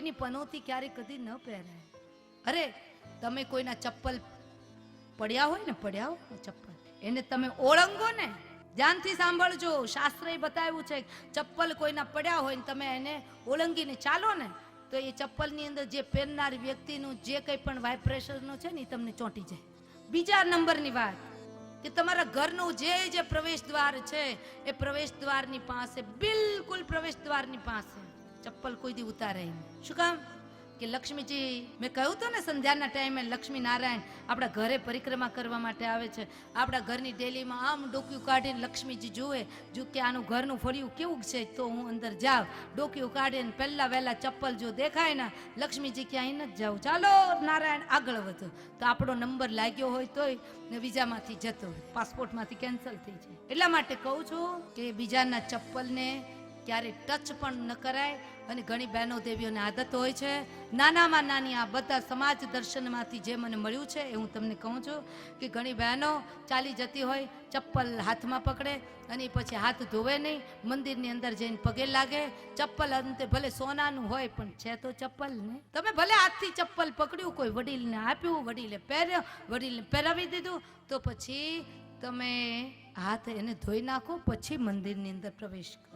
કોઈની પનોતી ક્યારે કદી ન પહેરાય. અરે તમે કોઈના ચપ્પલ પડ્યા હોય ને ચપ્પલ, એને તમે ઓળંગો ને, ધ્યાનથી સાંભળજો, શાસ્ત્રએ બતાવ્યું છે ચપ્પલ કોઈના પડ્યા હોય ને તમે એને ઓળંગીને ચાલો ને તો એ ચપ્પલની અંદર જે પહેરનાર વ્યક્તિનું જે કંઈ પણ વાઇબ્રેશનનો છે ને એ તમને ચોંટી જાય. બીજા નંબરની વાત કે તમારા ઘરનું જે પ્રવેશ દ્વાર છે એ પ્રવેશ દ્વારની પાસે, બિલકુલ પ્રવેશ દ્વારની પાસે ચપ્પલ કોઈ દી ઉતારે નહીં. શું કામ? કે લક્ષ્મીજી, મેં કહ્યું તો ને સંધ્યાના ટાઈમે લક્ષ્મી નારાયણ આપણા ઘરે પરિક્રમા કરવા માટે આવે છે. આપણા ઘરની ડેલીમાં આમ ડોક્યું કાઢીને લક્ષ્મીજી જુએ જો કે આનું ઘરનું ફળિયું કેવું છે, તો હું અંદર જાઉં, ડોક્યું કાઢીને પહેલા વહેલા ચપ્પલ જો દેખાય ને લક્ષ્મીજી કે અહીં નથી જાઉં, ચાલો નારાયણ આગળ વધો. તો આપણો નંબર લાગ્યો હોય તોય ને વિઝામાંથી જતો હોય, પાસપોર્ટમાંથી કેન્સલ થઈ જાય. એટલા માટે કહું છું કે બીજાના ચપ્પલને ક્યારે ટચ પણ ન કરાય. અને ઘણી બહેનો દેવીઓને આદત હોય છે, નાનામાં નાની આ બધા સમાજ દર્શનમાંથી જે મને મળ્યું છે એ હું તમને કહું છું કે ઘણી બહેનો ચાલી જતી હોય, ચપ્પલ હાથમાં પકડે અને પછી હાથ ધોવે નહીં, મંદિરની અંદર જઈને પગે લાગે. ચપ્પલ અંતે ભલે સોનાનું હોય પણ છે તો ચપ્પલ ને. તમે ભલે હાથથી ચપ્પલ પકડ્યું, કોઈ વડીલને આપ્યું, વડીલે પહેર્યો, વડીલને પહેરાવી દીધું, તો પછી તમે હાથ એને ધોઈ નાખો, પછી મંદિરની અંદર પ્રવેશ કરો.